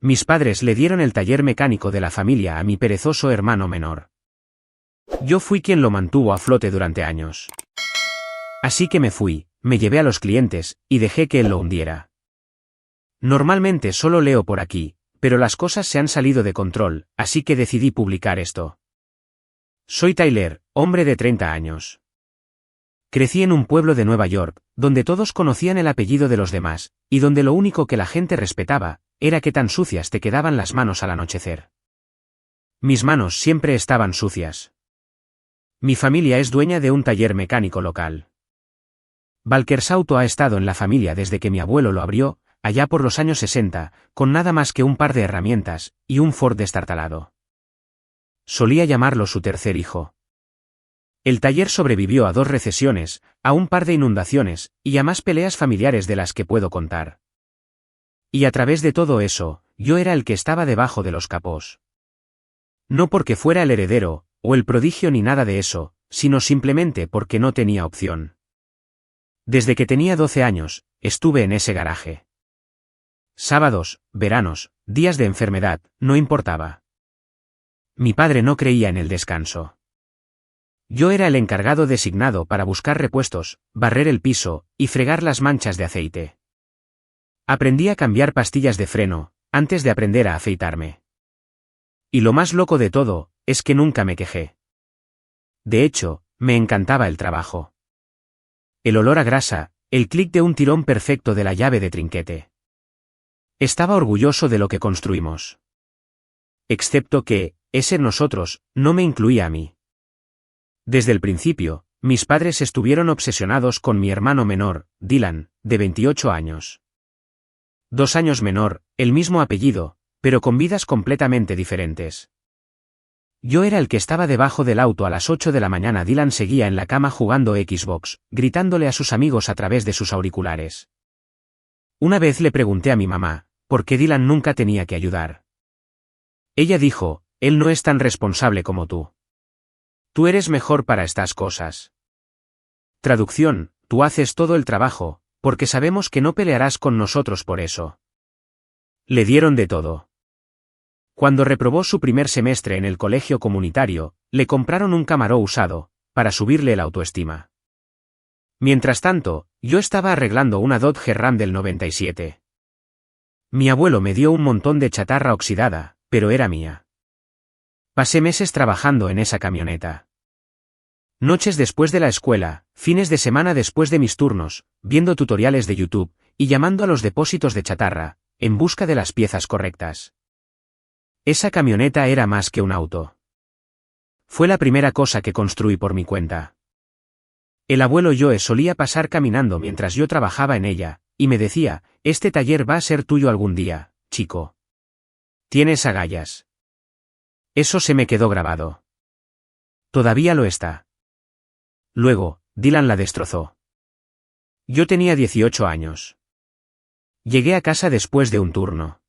Mis padres le dieron el taller mecánico de la familia a mi perezoso hermano menor. Yo fui quien lo mantuvo a flote durante años. Así que me fui, me llevé a los clientes, y dejé que él lo hundiera. Normalmente solo leo por aquí, pero las cosas se han salido de control, así que decidí publicar esto. Soy Tyler, hombre de 30 años. Crecí en un pueblo de Nueva York, donde todos conocían el apellido de los demás, y donde lo único que la gente respetaba, era que tan sucias te quedaban las manos al anochecer. Mis manos siempre estaban sucias. Mi familia es dueña de un taller mecánico local. Valkers Auto ha estado en la familia desde que mi abuelo lo abrió, allá por los años 60, con nada más que un par de herramientas, y un Ford destartalado. Solía llamarlo su tercer hijo. El taller sobrevivió a 2 recesiones, a un par de inundaciones, y a más peleas familiares de las que puedo contar. Y a través de todo eso, yo era el que estaba debajo de los capós. No porque fuera el heredero, o el prodigio ni nada de eso, sino simplemente porque no tenía opción. Desde que tenía 12 años, estuve en ese garaje. Sábados, veranos, días de enfermedad, no importaba. Mi padre no creía en el descanso. Yo era el encargado designado para buscar repuestos, barrer el piso, y fregar las manchas de aceite. Aprendí a cambiar pastillas de freno, antes de aprender a afeitarme. Y lo más loco de todo, es que nunca me quejé. De hecho, me encantaba el trabajo. El olor a grasa, el clic de un tirón perfecto de la llave de trinquete. Estaba orgulloso de lo que construimos. Excepto que, ese nosotros, no me incluía a mí. Desde el principio, mis padres estuvieron obsesionados con mi hermano menor, Dylan, de 28 años. 2 años menor, el mismo apellido, pero con vidas completamente diferentes. Yo era el que estaba debajo del auto a las 8 de la mañana. Dylan seguía en la cama jugando Xbox, gritándole a sus amigos a través de sus auriculares. Una vez le pregunté a mi mamá, ¿por qué Dylan nunca tenía que ayudar? Ella dijo, él no es tan responsable como tú. Tú eres mejor para estas cosas. Traducción, tú haces todo el trabajo, porque sabemos que no pelearás con nosotros por eso. Le dieron de todo. Cuando reprobó su primer semestre en el colegio comunitario, le compraron un Camaro usado, para subirle la autoestima. Mientras tanto, yo estaba arreglando una Dodge Ram del 97. Mi abuelo me dio un montón de chatarra oxidada, pero era mía. Pasé meses trabajando en esa camioneta. Noches después de la escuela, fines de semana después de mis turnos, viendo tutoriales de YouTube, y llamando a los depósitos de chatarra, en busca de las piezas correctas. Esa camioneta era más que un auto. Fue la primera cosa que construí por mi cuenta. El abuelo Joe solía pasar caminando mientras yo trabajaba en ella, y me decía, este taller va a ser tuyo algún día, chico. Tienes agallas. Eso se me quedó grabado. Todavía lo está. Luego, Dylan la destrozó. Yo tenía 18 años. Llegué a casa después de un turno.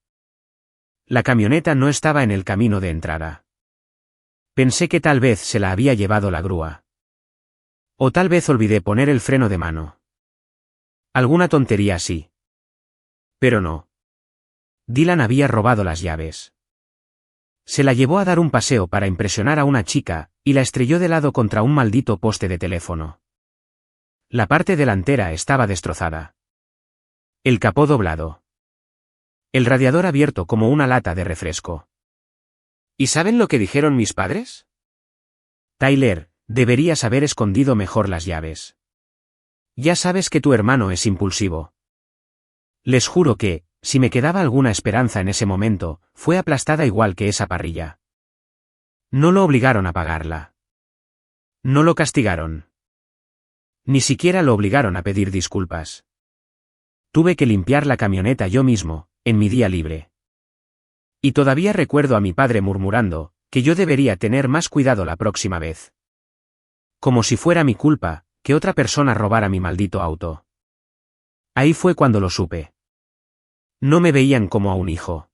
La camioneta no estaba en el camino de entrada. Pensé que tal vez se la había llevado la grúa. O tal vez olvidé poner el freno de mano. Alguna tontería así. Pero no. Dylan había robado las llaves. Se la llevó a dar un paseo para impresionar a una chica, y la estrelló de lado contra un maldito poste de teléfono. La parte delantera estaba destrozada. El capó doblado. El radiador abierto como una lata de refresco. ¿Y saben lo que dijeron mis padres? Tyler, deberías haber escondido mejor las llaves. Ya sabes que tu hermano es impulsivo. Les juro que, si me quedaba alguna esperanza en ese momento, fue aplastada igual que esa parrilla. No lo obligaron a pagarla. No lo castigaron. Ni siquiera lo obligaron a pedir disculpas. Tuve que limpiar la camioneta yo mismo, en mi día libre. Y todavía recuerdo a mi padre murmurando, que yo debería tener más cuidado la próxima vez. Como si fuera mi culpa, que otra persona robara mi maldito auto. Ahí fue cuando lo supe. No me veían como a un hijo.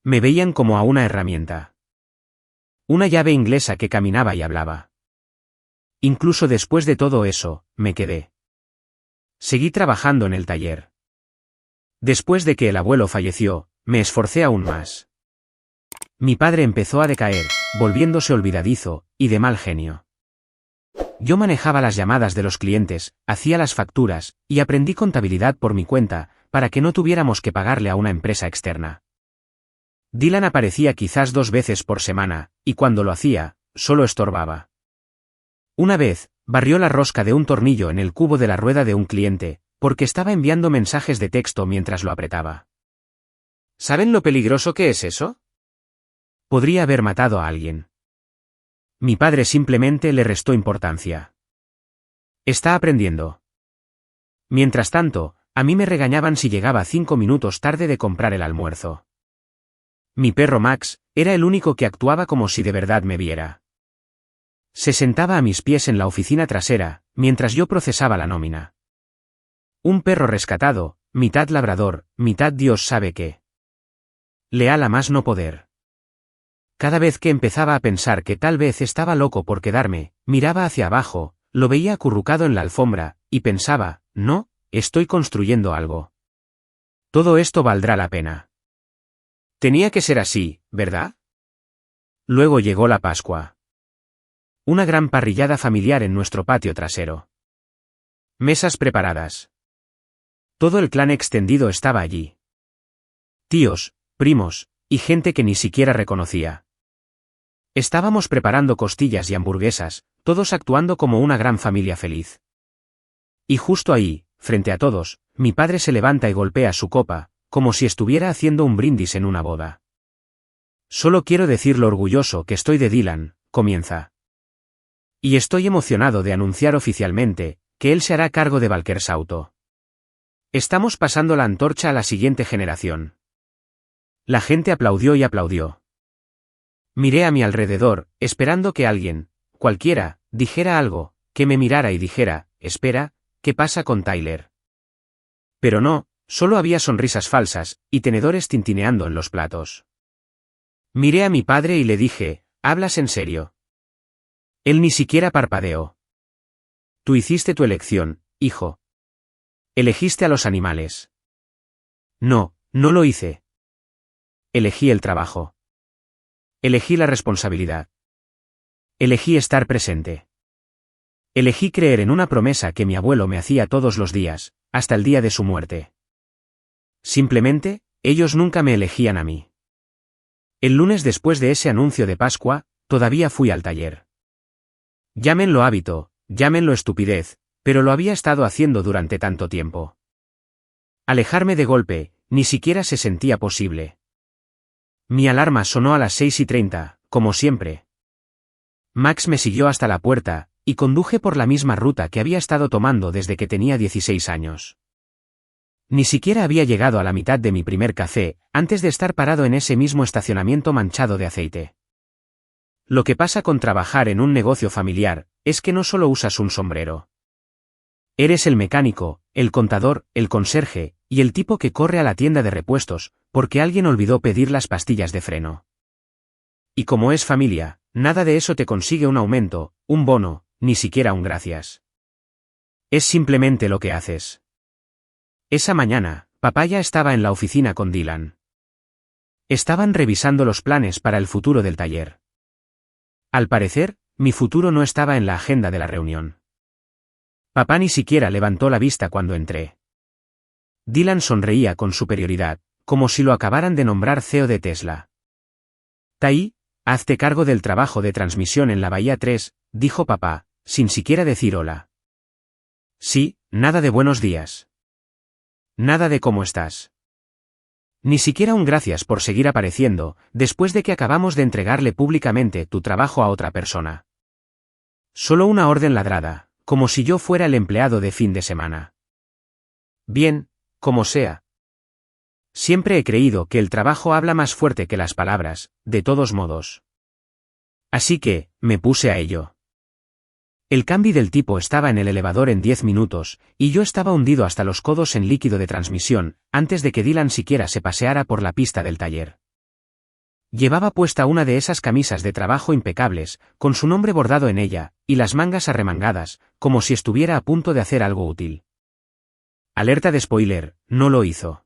Me veían como a una herramienta. Una llave inglesa que caminaba y hablaba. Incluso después de todo eso, me quedé. Seguí trabajando en el taller. Después de que el abuelo falleció, me esforcé aún más. Mi padre empezó a decaer, volviéndose olvidadizo, y de mal genio. Yo manejaba las llamadas de los clientes, hacía las facturas, y aprendí contabilidad por mi cuenta, para que no tuviéramos que pagarle a una empresa externa. Dylan aparecía quizás 2 veces por semana, y cuando lo hacía, solo estorbaba. Una vez, barrió la rosca de un tornillo en el cubo de la rueda de un cliente, porque estaba enviando mensajes de texto mientras lo apretaba. ¿Saben lo peligroso que es eso? Podría haber matado a alguien. Mi padre simplemente le restó importancia. Está aprendiendo. Mientras tanto, a mí me regañaban si llegaba 5 minutos tarde de comprar el almuerzo. Mi perro Max era el único que actuaba como si de verdad me viera. Se sentaba a mis pies en la oficina trasera, mientras yo procesaba la nómina. Un perro rescatado, mitad labrador, mitad Dios sabe qué. Leal a más no poder. Cada vez que empezaba a pensar que tal vez estaba loco por quedarme, miraba hacia abajo, lo veía acurrucado en la alfombra, y pensaba, no, estoy construyendo algo. Todo esto valdrá la pena. Tenía que ser así, ¿verdad? Luego llegó la Pascua. Una gran parrillada familiar en nuestro patio trasero. Mesas preparadas. Todo el clan extendido estaba allí. Tíos, primos, y gente que ni siquiera reconocía. Estábamos preparando costillas y hamburguesas, todos actuando como una gran familia feliz. Y justo ahí, frente a todos, mi padre se levanta y golpea su copa, como si estuviera haciendo un brindis en una boda. Solo quiero decir lo orgulloso que estoy de Dylan, comienza. Y estoy emocionado de anunciar oficialmente, que él se hará cargo de Valkersauto. Estamos pasando la antorcha a la siguiente generación. La gente aplaudió y aplaudió. Miré a mi alrededor, esperando que alguien, cualquiera, dijera algo, que me mirara y dijera, espera, ¿qué pasa con Tyler? Pero no, solo había sonrisas falsas, y tenedores tintineando en los platos. Miré a mi padre y le dije, ¿hablas en serio? Él ni siquiera parpadeó. Tú hiciste tu elección, hijo. Elegiste a los animales. No, no lo hice. Elegí el trabajo. Elegí la responsabilidad. Elegí estar presente. Elegí creer en una promesa que mi abuelo me hacía todos los días, hasta el día de su muerte. Simplemente, ellos nunca me elegían a mí. El lunes después de ese anuncio de Pascua, todavía fui al taller. Llámenlo hábito, llámenlo estupidez, pero lo había estado haciendo durante tanto tiempo. Alejarme de golpe, ni siquiera se sentía posible. Mi alarma sonó a las 6:30, como siempre. Max me siguió hasta la puerta, y conduje por la misma ruta que había estado tomando desde que tenía 16 años. Ni siquiera había llegado a la mitad de mi primer café, antes de estar parado en ese mismo estacionamiento manchado de aceite. Lo que pasa con trabajar en un negocio familiar, es que no solo usas un sombrero. Eres el mecánico, el contador, el conserje, y el tipo que corre a la tienda de repuestos, porque alguien olvidó pedir las pastillas de freno. Y como es familia, nada de eso te consigue un aumento, un bono, ni siquiera un gracias. Es simplemente lo que haces. Esa mañana, papá ya estaba en la oficina con Dylan. Estaban revisando los planes para el futuro del taller. Al parecer, mi futuro no estaba en la agenda de la reunión. Papá ni siquiera levantó la vista cuando entré. Dylan sonreía con superioridad, como si lo acabaran de nombrar CEO de Tesla. Tai, hazte cargo del trabajo de transmisión en la Bahía 3, dijo papá, sin siquiera decir hola. Sí, nada de buenos días. Nada de cómo estás. Ni siquiera un gracias por seguir apareciendo, después de que acabamos de entregarle públicamente tu trabajo a otra persona. Solo una orden ladrada, como si yo fuera el empleado de fin de semana. Bien, como sea. Siempre he creído que el trabajo habla más fuerte que las palabras, de todos modos. Así que, me puse a ello. El cambio del tipo estaba en el elevador en 10 minutos, y yo estaba hundido hasta los codos en líquido de transmisión, antes de que Dylan siquiera se paseara por la pista del taller. Llevaba puesta una de esas camisas de trabajo impecables, con su nombre bordado en ella, y las mangas arremangadas, como si estuviera a punto de hacer algo útil. Alerta de spoiler, no lo hizo.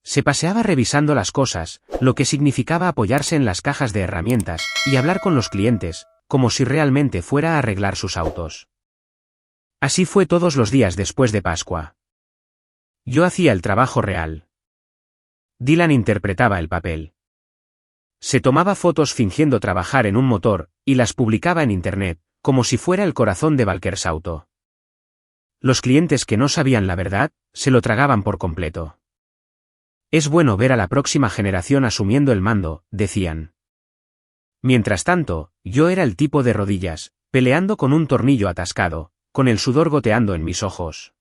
Se paseaba revisando las cosas, lo que significaba apoyarse en las cajas de herramientas, y hablar con los clientes, como si realmente fuera a arreglar sus autos. Así fue todos los días después de Pascua. Yo hacía el trabajo real. Dylan interpretaba el papel. Se tomaba fotos fingiendo trabajar en un motor, y las publicaba en Internet, como si fuera el corazón de Valkers Auto. Los clientes que no sabían la verdad, se lo tragaban por completo. Es bueno ver a la próxima generación asumiendo el mando, decían. Mientras tanto, yo era el tipo de rodillas, peleando con un tornillo atascado, con el sudor goteando en mis ojos.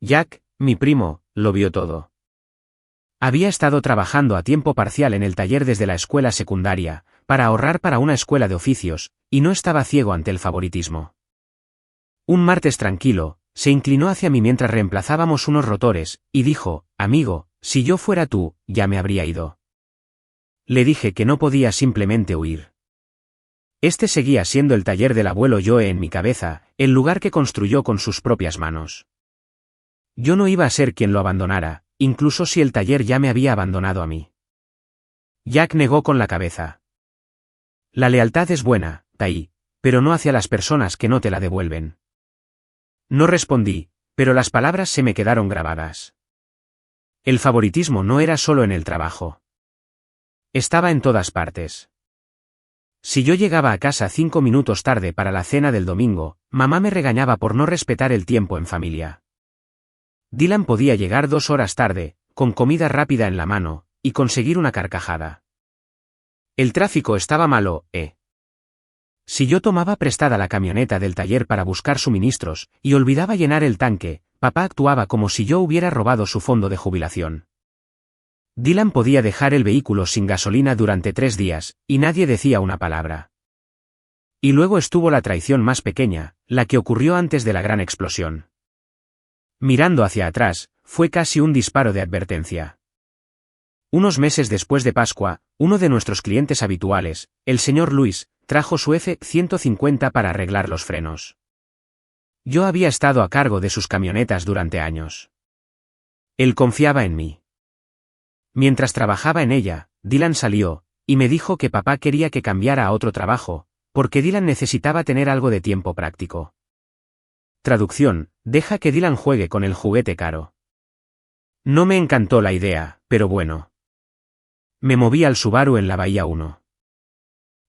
Jack, mi primo, lo vio todo. Había estado trabajando a tiempo parcial en el taller desde la escuela secundaria, para ahorrar para una escuela de oficios, y no estaba ciego ante el favoritismo. Un martes tranquilo, se inclinó hacia mí mientras reemplazábamos unos rotores, y dijo, amigo, si yo fuera tú, ya me habría ido. Le dije que no podía simplemente huir. Este seguía siendo el taller del abuelo Joe en mi cabeza, el lugar que construyó con sus propias manos. Yo no iba a ser quien lo abandonara, incluso si el taller ya me había abandonado a mí. Jack negó con la cabeza. La lealtad es buena, Tai, pero no hacia las personas que no te la devuelven. No respondí, pero las palabras se me quedaron grabadas. El favoritismo no era solo en el trabajo. Estaba en todas partes. Si yo llegaba a casa 5 minutos tarde para la cena del domingo, mamá me regañaba por no respetar el tiempo en familia. Dylan podía llegar 2 horas tarde, con comida rápida en la mano, y conseguir una carcajada. El tráfico estaba malo, Si yo tomaba prestada la camioneta del taller para buscar suministros, y olvidaba llenar el tanque, papá actuaba como si yo hubiera robado su fondo de jubilación. Dylan podía dejar el vehículo sin gasolina durante 3 días, y nadie decía una palabra. Y luego estuvo la traición más pequeña, la que ocurrió antes de la gran explosión. Mirando hacia atrás, fue casi un disparo de advertencia. Unos meses después de Pascua, uno de nuestros clientes habituales, el señor Luis, trajo su F-150 para arreglar los frenos. Yo había estado a cargo de sus camionetas durante años. Él confiaba en mí. Mientras trabajaba en ella, Dylan salió, y me dijo que papá quería que cambiara a otro trabajo, porque Dylan necesitaba tener algo de tiempo práctico. Traducción, deja que Dylan juegue con el juguete caro. No me encantó la idea, pero bueno. Me moví al Subaru en la Bahía 1.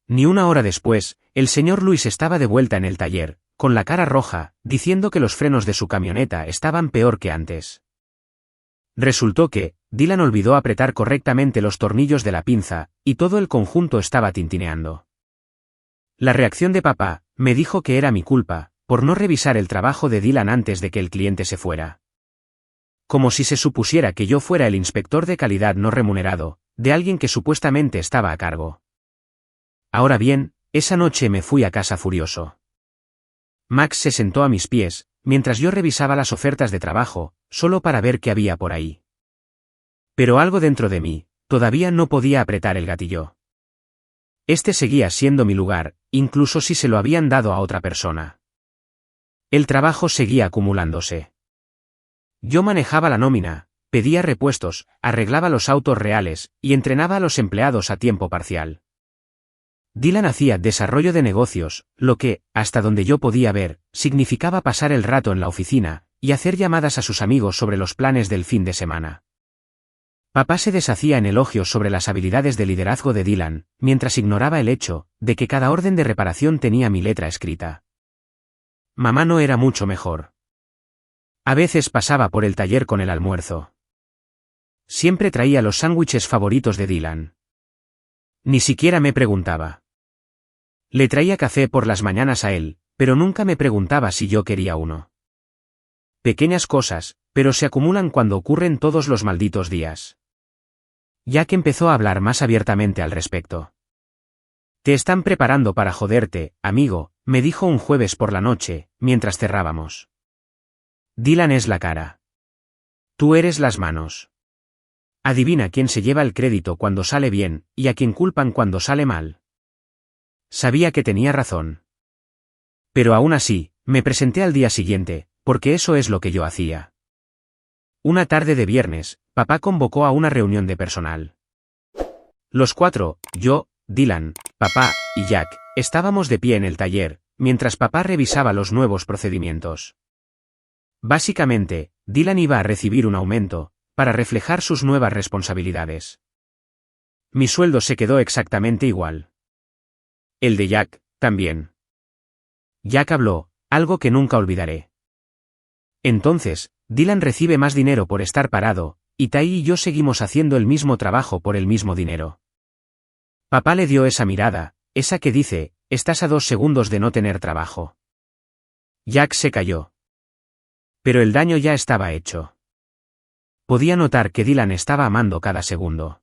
Ni una hora después, el señor Luis estaba de vuelta en el taller, con la cara roja, diciendo que los frenos de su camioneta estaban peor que antes. Resultó que, Dylan olvidó apretar correctamente los tornillos de la pinza, y todo el conjunto estaba tintineando. La reacción de papá, me dijo que era mi culpa, por no revisar el trabajo de Dylan antes de que el cliente se fuera. Como si se supusiera que yo fuera el inspector de calidad no remunerado, de alguien que supuestamente estaba a cargo. Ahora bien, esa noche me fui a casa furioso. Max se sentó a mis pies, mientras yo revisaba las ofertas de trabajo, solo para ver qué había por ahí. Pero algo dentro de mí, todavía no podía apretar el gatillo. Este seguía siendo mi lugar, incluso si se lo habían dado a otra persona. El trabajo seguía acumulándose. Yo manejaba la nómina, pedía repuestos, arreglaba los autos reales, y entrenaba a los empleados a tiempo parcial. Dylan hacía desarrollo de negocios, lo que, hasta donde yo podía ver, significaba pasar el rato en la oficina, y hacer llamadas a sus amigos sobre los planes del fin de semana. Papá se deshacía en elogios sobre las habilidades de liderazgo de Dylan, mientras ignoraba el hecho, de que cada orden de reparación tenía mi letra escrita. Mamá no era mucho mejor. A veces pasaba por el taller con el almuerzo. Siempre traía los sándwiches favoritos de Dylan. Ni siquiera me preguntaba. Le traía café por las mañanas a él, pero nunca me preguntaba si yo quería uno. Pequeñas cosas, pero se acumulan cuando ocurren todos los malditos días. Jack empezó a hablar más abiertamente al respecto. Te están preparando para joderte, amigo, me dijo un jueves por la noche, mientras cerrábamos. Dylan es la cara. Tú eres las manos. Adivina quién se lleva el crédito cuando sale bien, y a quién culpan cuando sale mal. Sabía que tenía razón. Pero aún así, me presenté al día siguiente, porque eso es lo que yo hacía. Una tarde de viernes, papá convocó a una reunión de personal. Los cuatro, yo, Dylan, papá y Jack, estábamos de pie en el taller, mientras papá revisaba los nuevos procedimientos. Básicamente, Dylan iba a recibir un aumento, para reflejar sus nuevas responsabilidades. Mi sueldo se quedó exactamente igual. El de Jack, también. Jack habló, algo que nunca olvidaré. Entonces, Dylan recibe más dinero por estar parado, y Tai y yo seguimos haciendo el mismo trabajo por el mismo dinero. Papá le dio esa mirada, esa que dice, estás a 2 segundos de no tener trabajo. Jack se calló. Pero el daño ya estaba hecho. Podía notar que Dylan estaba amando cada segundo.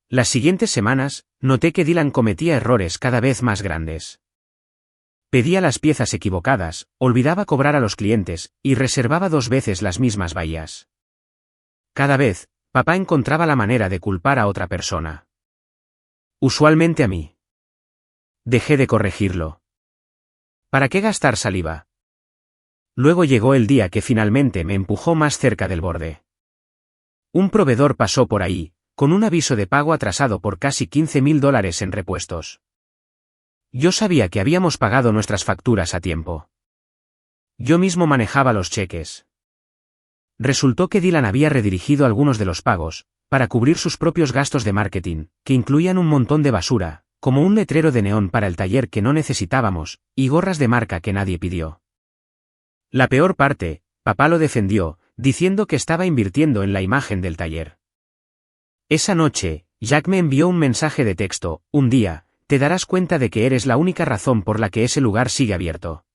Las siguientes semanas, noté que Dylan cometía errores cada vez más grandes. Pedía las piezas equivocadas, olvidaba cobrar a los clientes, y reservaba 2 veces las mismas bahías. Cada vez, papá encontraba la manera de culpar a otra persona. Usualmente a mí. Dejé de corregirlo. ¿Para qué gastar saliva? Luego llegó el día que finalmente me empujó más cerca del borde. Un proveedor pasó por ahí, con un aviso de pago atrasado por casi $15,000 en repuestos. Yo sabía que habíamos pagado nuestras facturas a tiempo. Yo mismo manejaba los cheques. Resultó que Dylan había redirigido algunos de los pagos, para cubrir sus propios gastos de marketing, que incluían un montón de basura, como un letrero de neón para el taller que no necesitábamos, y gorras de marca que nadie pidió. La peor parte, papá lo defendió, diciendo que estaba invirtiendo en la imagen del taller. Esa noche, Jack me envió un mensaje de texto, un día, te darás cuenta de que eres la única razón por la que ese lugar sigue abierto.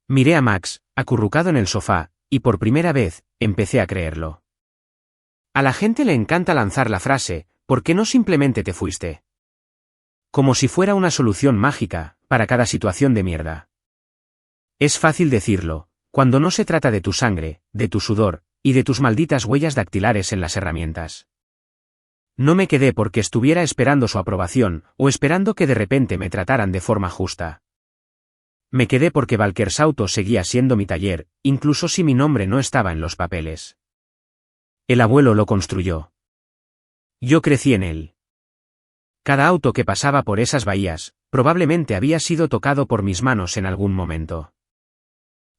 Miré a Max, acurrucado en el sofá, y por primera vez, empecé a creerlo. A la gente le encanta lanzar la frase, ¿por qué no simplemente te fuiste? Como si fuera una solución mágica, para cada situación de mierda. Es fácil decirlo, cuando no se trata de tu sangre, de tu sudor, y de tus malditas huellas dactilares en las herramientas. No me quedé porque estuviera esperando su aprobación, o esperando que de repente me trataran de forma justa. Me quedé porque Valkersauto seguía siendo mi taller, incluso si mi nombre no estaba en los papeles. El abuelo lo construyó. Yo crecí en él. Cada auto que pasaba por esas bahías, probablemente había sido tocado por mis manos en algún momento.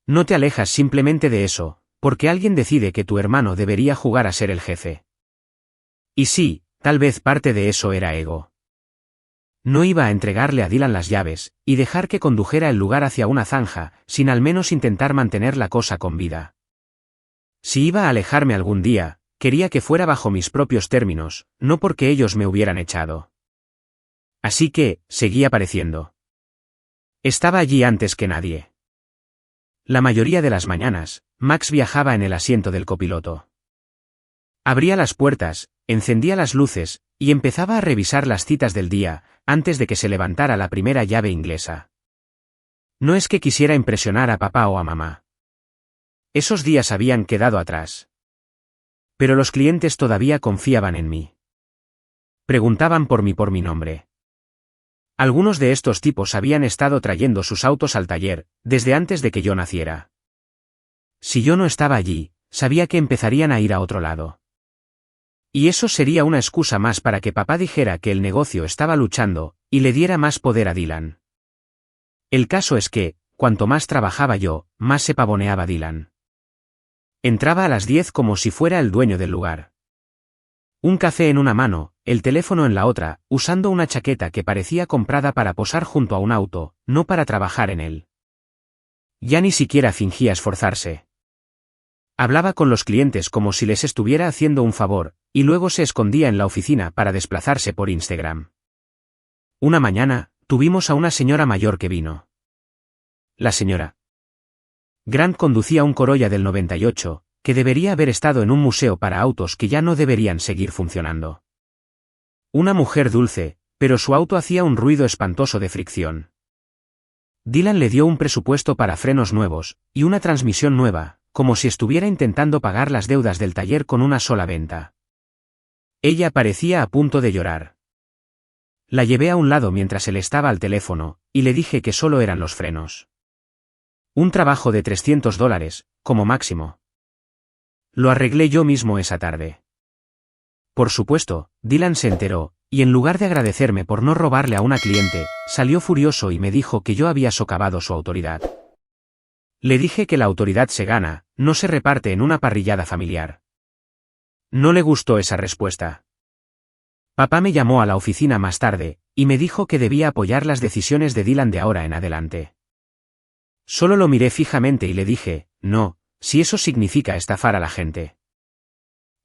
No te alejas simplemente de eso, porque alguien decide que tu hermano debería jugar a ser el jefe. Y sí, tal vez parte de eso era ego. No iba a entregarle a Dylan las llaves, y dejar que condujera el lugar hacia una zanja, sin al menos intentar mantener la cosa con vida. Si iba a alejarme algún día, quería que fuera bajo mis propios términos, no porque ellos me hubieran echado. Así que, seguí apareciendo. Estaba allí antes que nadie. La mayoría de las mañanas, Max viajaba en el asiento del copiloto. Abría las puertas, encendía las luces, y empezaba a revisar las citas del día, antes de que se levantara la primera llave inglesa. No es que quisiera impresionar a papá o a mamá. Esos días habían quedado atrás. Pero los clientes todavía confiaban en mí. Preguntaban por mi nombre. Algunos de estos tipos habían estado trayendo sus autos al taller, desde antes de que yo naciera. Si yo no estaba allí, sabía que empezarían a ir a otro lado. Y eso sería una excusa más para que papá dijera que el negocio estaba luchando, y le diera más poder a Dylan. El caso es que, cuanto más trabajaba yo, más se pavoneaba Dylan. Entraba a las 10 como si fuera el dueño del lugar. Un café en una mano, el teléfono en la otra, usando una chaqueta que parecía comprada para posar junto a un auto, no para trabajar en él. Ya ni siquiera fingía esforzarse. Hablaba con los clientes como si les estuviera haciendo un favor, y luego se escondía en la oficina para desplazarse por Instagram. Una mañana, tuvimos a una señora mayor que vino. La señora Grant conducía un Corolla del 98, que debería haber estado en un museo para autos que ya no deberían seguir funcionando. Una mujer dulce, pero su auto hacía un ruido espantoso de fricción. Dylan le dio un presupuesto para frenos nuevos, y una transmisión nueva, como si estuviera intentando pagar las deudas del taller con una sola venta. Ella parecía a punto de llorar. La llevé a un lado mientras él estaba al teléfono, y le dije que solo eran los frenos. Un trabajo de $300, como máximo. Lo arreglé yo mismo esa tarde. Por supuesto, Dylan se enteró, y en lugar de agradecerme por no robarle a una cliente, salió furioso y me dijo que yo había socavado su autoridad. Le dije que la autoridad se gana, no se reparte en una parrillada familiar. No le gustó esa respuesta. Papá me llamó a la oficina más tarde, y me dijo que debía apoyar las decisiones de Dylan de ahora en adelante. Solo lo miré fijamente y le dije, no, si eso significa estafar a la gente.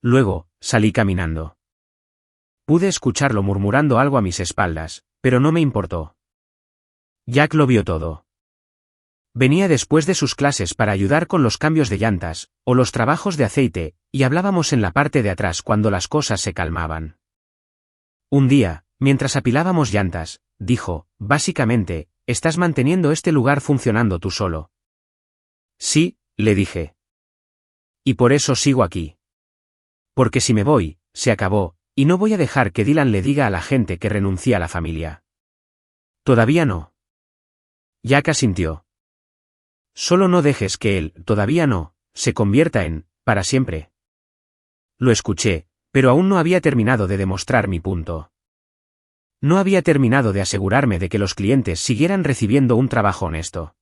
Luego, salí caminando. Pude escucharlo murmurando algo a mis espaldas, pero no me importó. Jack lo vio todo. Venía después de sus clases para ayudar con los cambios de llantas, o los trabajos de aceite, y hablábamos en la parte de atrás cuando las cosas se calmaban. Un día, mientras apilábamos llantas, dijo, básicamente, estás manteniendo este lugar funcionando tú solo. Sí, le dije. Y por eso sigo aquí. Porque si me voy, se acabó, y no voy a dejar que Dylan le diga a la gente que renuncié a la familia. Todavía no. Jack asintió. Solo no dejes que él, todavía no, se convierta en, para siempre. Lo escuché, pero aún no había terminado de demostrar mi punto. No había terminado de asegurarme de que los clientes siguieran recibiendo un trabajo honesto.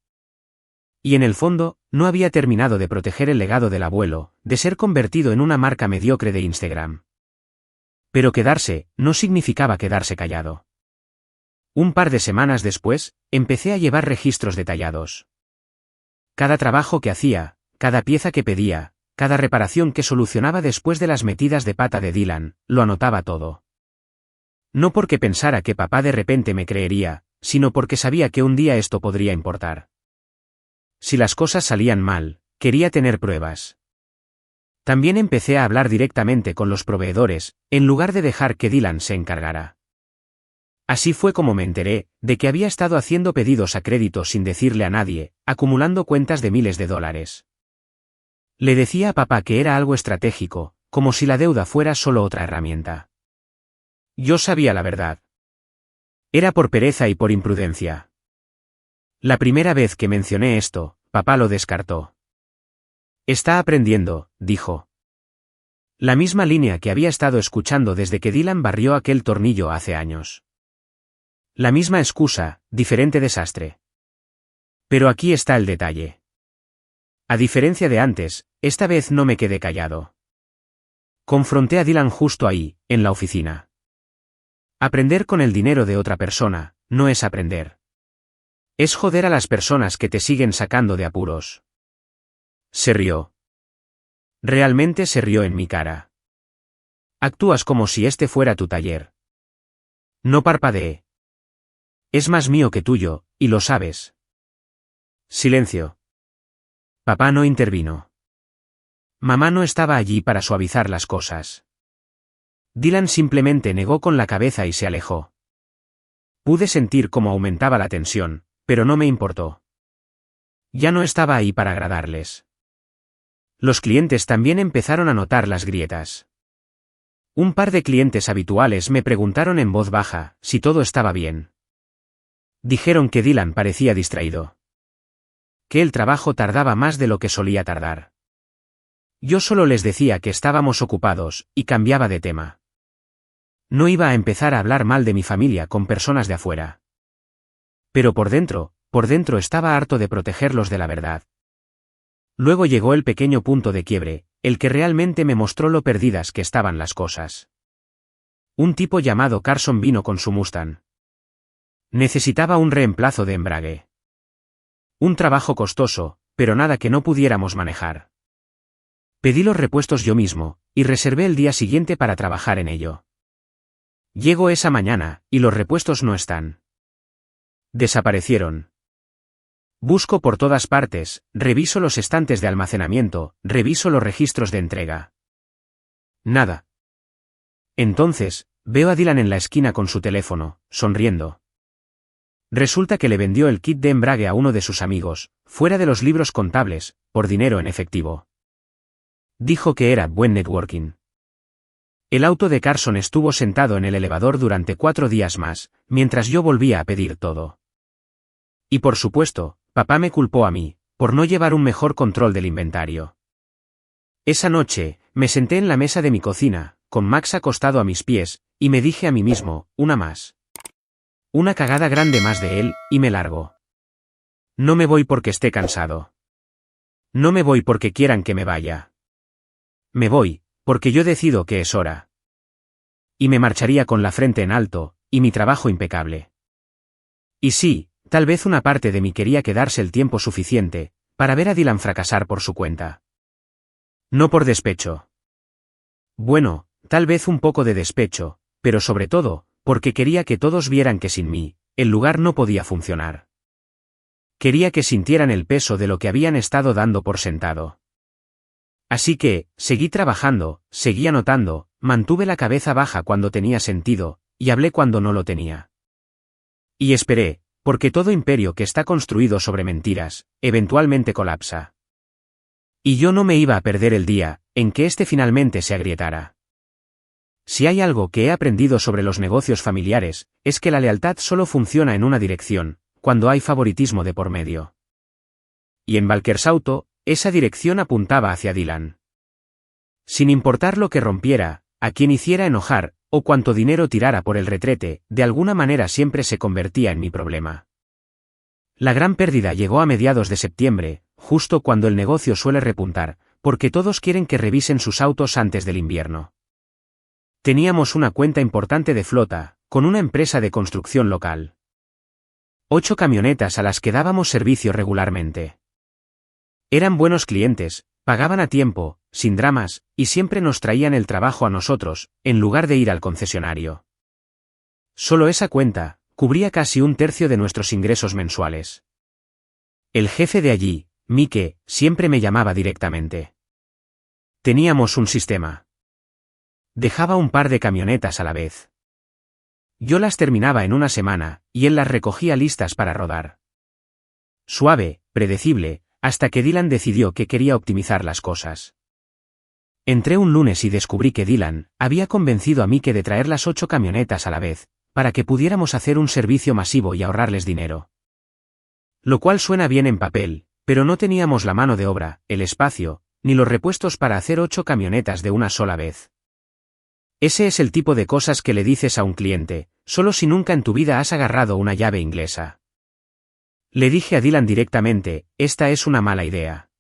Y en el fondo, no había terminado de proteger el legado del abuelo, de ser convertido en una marca mediocre de Instagram. Pero quedarse, no significaba quedarse callado. Un par de semanas después, empecé a llevar registros detallados. Cada trabajo que hacía, cada pieza que pedía, cada reparación que solucionaba después de las metidas de pata de Dylan, lo anotaba todo. No porque pensara que papá de repente me creería, sino porque sabía que un día esto podría importar. Si las cosas salían mal, quería tener pruebas. También empecé a hablar directamente con los proveedores, en lugar de dejar que Dylan se encargara. Así fue como me enteré de que había estado haciendo pedidos a crédito sin decirle a nadie, acumulando cuentas de miles de dólares. Le decía a papá que era algo estratégico, como si la deuda fuera solo otra herramienta. Yo sabía la verdad. Era por pereza y por imprudencia. La primera vez que mencioné esto, papá lo descartó. Está aprendiendo, dijo. La misma línea que había estado escuchando desde que Dylan barrió aquel tornillo hace años. La misma excusa, diferente desastre. Pero aquí está el detalle. A diferencia de antes, esta vez no me quedé callado. Confronté a Dylan justo ahí, en la oficina. Aprender con el dinero de otra persona, no es aprender. Es joder a las personas que te siguen sacando de apuros. Se rió. Realmente se rió en mi cara. Actúas como si este fuera tu taller. No parpadeé. Es más mío que tuyo, y lo sabes. Silencio. Papá no intervino. Mamá no estaba allí para suavizar las cosas. Dylan simplemente negó con la cabeza y se alejó. Pude sentir cómo aumentaba la tensión, pero no me importó. Ya no estaba ahí para agradarles. Los clientes también empezaron a notar las grietas. Un par de clientes habituales me preguntaron en voz baja si todo estaba bien. Dijeron que Dylan parecía distraído. Que el trabajo tardaba más de lo que solía tardar. Yo solo les decía que estábamos ocupados, y cambiaba de tema. No iba a empezar a hablar mal de mi familia con personas de afuera. Pero por dentro estaba harto de protegerlos de la verdad. Luego llegó el pequeño punto de quiebre, el que realmente me mostró lo perdidas que estaban las cosas. Un tipo llamado Carson vino con su Mustang. Necesitaba un reemplazo de embrague. Un trabajo costoso, pero nada que no pudiéramos manejar. Pedí los repuestos yo mismo, y reservé el día siguiente para trabajar en ello. Llego esa mañana, y los repuestos no están. Desaparecieron. Busco por todas partes, reviso los estantes de almacenamiento, reviso los registros de entrega. Nada. Entonces, veo a Dylan en la esquina con su teléfono, sonriendo. Resulta que le vendió el kit de embrague a uno de sus amigos, fuera de los libros contables, por dinero en efectivo. Dijo que era buen networking. El auto de Carson estuvo sentado en el elevador durante 4 días más, mientras yo volvía a pedir todo. Y por supuesto, papá me culpó a mí, por no llevar un mejor control del inventario. Esa noche, me senté en la mesa de mi cocina, con Max acostado a mis pies, y me dije a mí mismo, una más. Una cagada grande más de él, y me largo. No me voy porque esté cansado. No me voy porque quieran que me vaya. Me voy, porque yo decido que es hora. Y me marcharía con la frente en alto, y mi trabajo impecable. Y sí, tal vez una parte de mí quería quedarse el tiempo suficiente, para ver a Dylan fracasar por su cuenta. No por despecho. Bueno, tal vez un poco de despecho, pero sobre todo, porque quería que todos vieran que sin mí, el lugar no podía funcionar. Quería que sintieran el peso de lo que habían estado dando por sentado. Así que, seguí trabajando, seguí anotando, mantuve la cabeza baja cuando tenía sentido, y hablé cuando no lo tenía. Y esperé, porque todo imperio que está construido sobre mentiras, eventualmente colapsa. Y yo no me iba a perder el día, en que este finalmente se agrietara. Si hay algo que he aprendido sobre los negocios familiares, es que la lealtad solo funciona en una dirección, cuando hay favoritismo de por medio. Y en Valkersauto, esa dirección apuntaba hacia Dylan. Sin importar lo que rompiera, a quien hiciera enojar, o cuánto dinero tirara por el retrete, de alguna manera siempre se convertía en mi problema. La gran pérdida llegó a mediados de septiembre, justo cuando el negocio suele repuntar, porque todos quieren que revisen sus autos antes del invierno. Teníamos una cuenta importante de flota, con una empresa de construcción local. 8 camionetas a las que dábamos servicio regularmente. Eran buenos clientes, pagaban a tiempo, sin dramas, y siempre nos traían el trabajo a nosotros, en lugar de ir al concesionario. Solo esa cuenta cubría casi un tercio de nuestros ingresos mensuales. El jefe de allí, Mike, siempre me llamaba directamente. Teníamos un sistema. Dejaba un par de camionetas a la vez. Yo las terminaba en una semana, y él las recogía listas para rodar. Suave, predecible, hasta que Dylan decidió que quería optimizar las cosas. Entré un lunes y descubrí que Dylan había convencido a Mike de traer las 8 camionetas a la vez, para que pudiéramos hacer un servicio masivo y ahorrarles dinero. Lo cual suena bien en papel, pero no teníamos la mano de obra, el espacio, ni los repuestos para hacer 8 camionetas de una sola vez. Ese es el tipo de cosas que le dices a un cliente, solo si nunca en tu vida has agarrado una llave inglesa. Le dije a Dylan directamente, esta es una mala idea.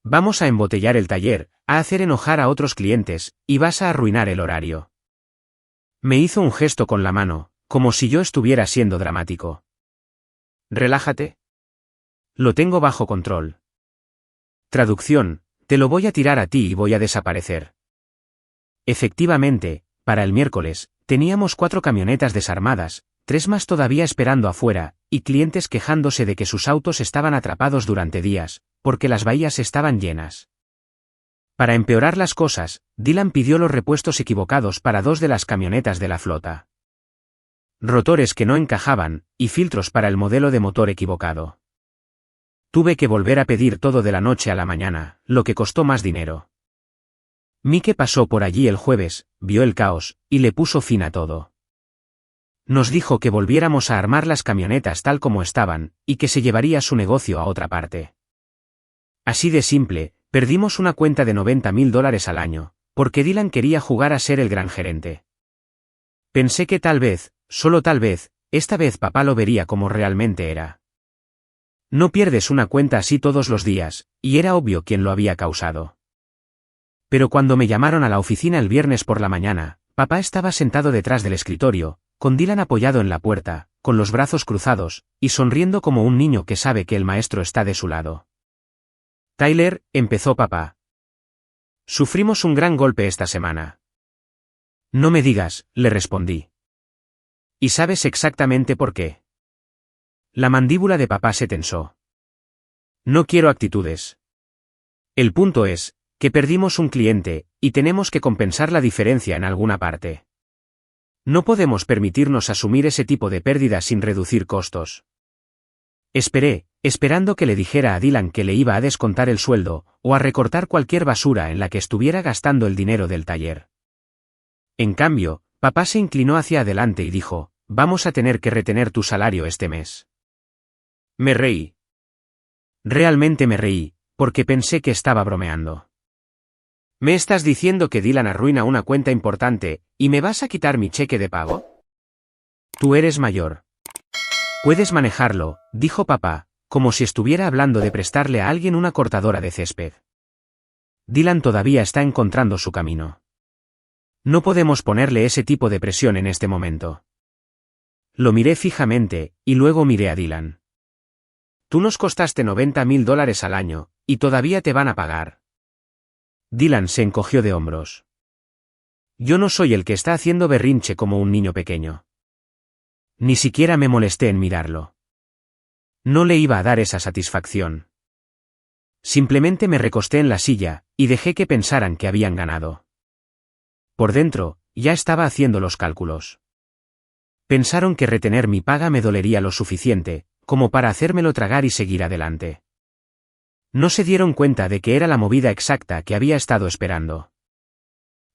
Vamos a embotellar el taller, a hacer enojar a otros clientes, y vas a arruinar el horario. Me hizo un gesto con la mano, como si yo estuviera siendo dramático. Relájate. Lo tengo bajo control. Traducción, te lo voy a tirar a ti y voy a desaparecer. Efectivamente, para el miércoles, teníamos 4 camionetas desarmadas, 3 más todavía esperando afuera, y clientes quejándose de que sus autos estaban atrapados durante días, porque las bahías estaban llenas. Para empeorar las cosas, Dylan pidió los repuestos equivocados para 2 de las camionetas de la flota. Rotores que no encajaban, y filtros para el modelo de motor equivocado. Tuve que volver a pedir todo de la noche a la mañana, lo que costó más dinero. Mike pasó por allí el jueves, vio el caos, y le puso fin a todo. Nos dijo que volviéramos a armar las camionetas tal como estaban, y que se llevaría su negocio a otra parte. Así de simple, perdimos una cuenta de $90.000 al año, porque Dylan quería jugar a ser el gran gerente. Pensé que tal vez, solo tal vez, esta vez papá lo vería como realmente era. No pierdes una cuenta así todos los días, y era obvio quién lo había causado. Pero cuando me llamaron a la oficina el viernes por la mañana, papá estaba sentado detrás del escritorio, con Dylan apoyado en la puerta, con los brazos cruzados, y sonriendo como un niño que sabe que el maestro está de su lado. Tyler, empezó papá. Sufrimos un gran golpe esta semana. No me digas, le respondí. ¿Y sabes exactamente por qué? La mandíbula de papá se tensó. No quiero actitudes. El punto es, que perdimos un cliente, y tenemos que compensar la diferencia en alguna parte. No podemos permitirnos asumir ese tipo de pérdidas sin reducir costos. Esperé, esperando que le dijera a Dylan que le iba a descontar el sueldo, o a recortar cualquier basura en la que estuviera gastando el dinero del taller. En cambio, papá se inclinó hacia adelante y dijo, vamos a tener que retener tu salario este mes. Me reí. Realmente me reí, porque pensé que estaba bromeando. ¿Me estás diciendo que Dylan arruina una cuenta importante, y me vas a quitar mi cheque de pago? Tú eres mayor. Puedes manejarlo, dijo papá, como si estuviera hablando de prestarle a alguien una cortadora de césped. Dylan todavía está encontrando su camino. No podemos ponerle ese tipo de presión en este momento. Lo miré fijamente, y luego miré a Dylan. Tú nos costaste $90.000 al año, y todavía te van a pagar. Dylan se encogió de hombros. Yo no soy el que está haciendo berrinche como un niño pequeño. Ni siquiera me molesté en mirarlo. No le iba a dar esa satisfacción. Simplemente me recosté en la silla, y dejé que pensaran que habían ganado. Por dentro, ya estaba haciendo los cálculos. Pensaron que retener mi paga me dolería lo suficiente, como para hacérmelo tragar y seguir adelante. No se dieron cuenta de que era la movida exacta que había estado esperando.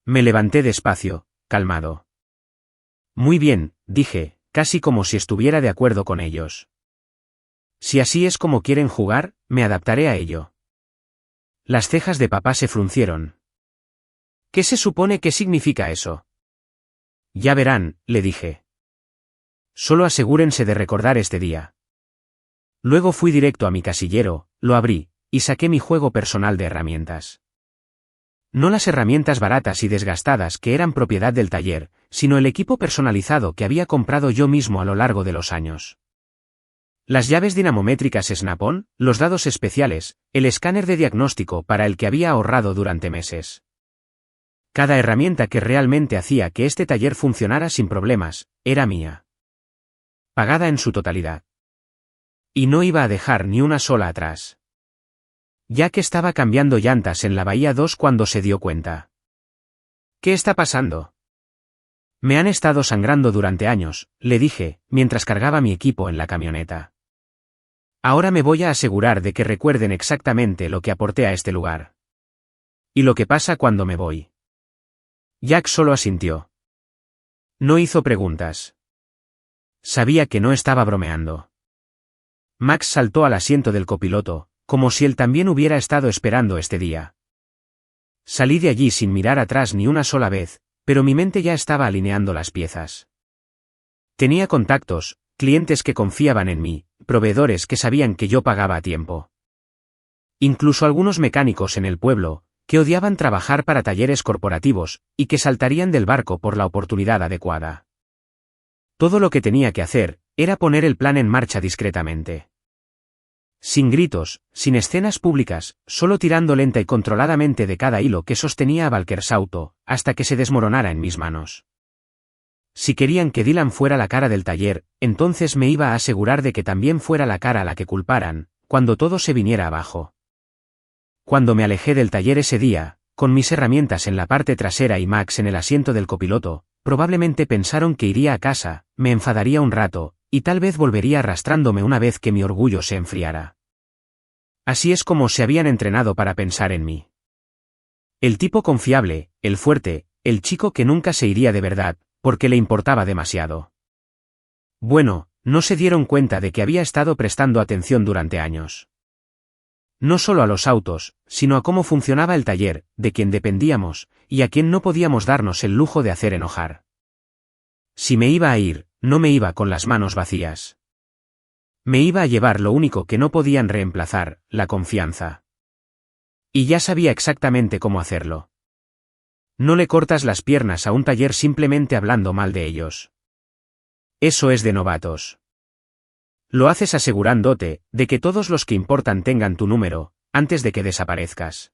Me levanté despacio, calmado. Muy bien, dije, casi como si estuviera de acuerdo con ellos. Si así es como quieren jugar, me adaptaré a ello. Las cejas de papá se fruncieron. ¿Qué se supone que significa eso? Ya verán, le dije. Solo asegúrense de recordar este día. Luego fui directo a mi casillero, lo abrí, y saqué mi juego personal de herramientas. No las herramientas baratas y desgastadas que eran propiedad del taller, sino el equipo personalizado que había comprado yo mismo a lo largo de los años. Las llaves dinamométricas Snap-on, los dados especiales, el escáner de diagnóstico para el que había ahorrado durante meses. Cada herramienta que realmente hacía que este taller funcionara sin problemas, era mía. Pagada en su totalidad. Y no iba a dejar ni una sola atrás. Jack estaba cambiando llantas en la Bahía 2 cuando se dio cuenta. ¿Qué está pasando? Me han estado sangrando durante años, le dije, mientras cargaba mi equipo en la camioneta. Ahora me voy a asegurar de que recuerden exactamente lo que aporté a este lugar. ¿Y lo que pasa cuando me voy? Jack solo asintió. No hizo preguntas. Sabía que no estaba bromeando. Max saltó al asiento del copiloto, como si él también hubiera estado esperando este día. Salí de allí sin mirar atrás ni una sola vez, pero mi mente ya estaba alineando las piezas. Tenía contactos, clientes que confiaban en mí, proveedores que sabían que yo pagaba a tiempo. Incluso algunos mecánicos en el pueblo, que odiaban trabajar para talleres corporativos, y que saltarían del barco por la oportunidad adecuada. Todo lo que tenía que hacer, era poner el plan en marcha discretamente. Sin gritos, sin escenas públicas, solo tirando lenta y controladamente de cada hilo que sostenía a Valkersauto, hasta que se desmoronara en mis manos. Si querían que Dylan fuera la cara del taller, entonces me iba a asegurar de que también fuera la cara a la que culparan, cuando todo se viniera abajo. Cuando me alejé del taller ese día, con mis herramientas en la parte trasera y Max en el asiento del copiloto, probablemente pensaron que iría a casa, me enfadaría un rato, y tal vez volvería arrastrándome una vez que mi orgullo se enfriara. Así es como se habían entrenado para pensar en mí. El tipo confiable, el fuerte, el chico que nunca se iría de verdad, porque le importaba demasiado. Bueno, no se dieron cuenta de que había estado prestando atención durante años. No solo a los autos, sino a cómo funcionaba el taller, de quien dependíamos, y a quien no podíamos darnos el lujo de hacer enojar. Si me iba a ir, no me iba con las manos vacías. Me iba a llevar lo único que no podían reemplazar, la confianza. Y ya sabía exactamente cómo hacerlo. No le cortas las piernas a un taller simplemente hablando mal de ellos. Eso es de novatos. Lo haces asegurándote de que todos los que importan tengan tu número, antes de que desaparezcas.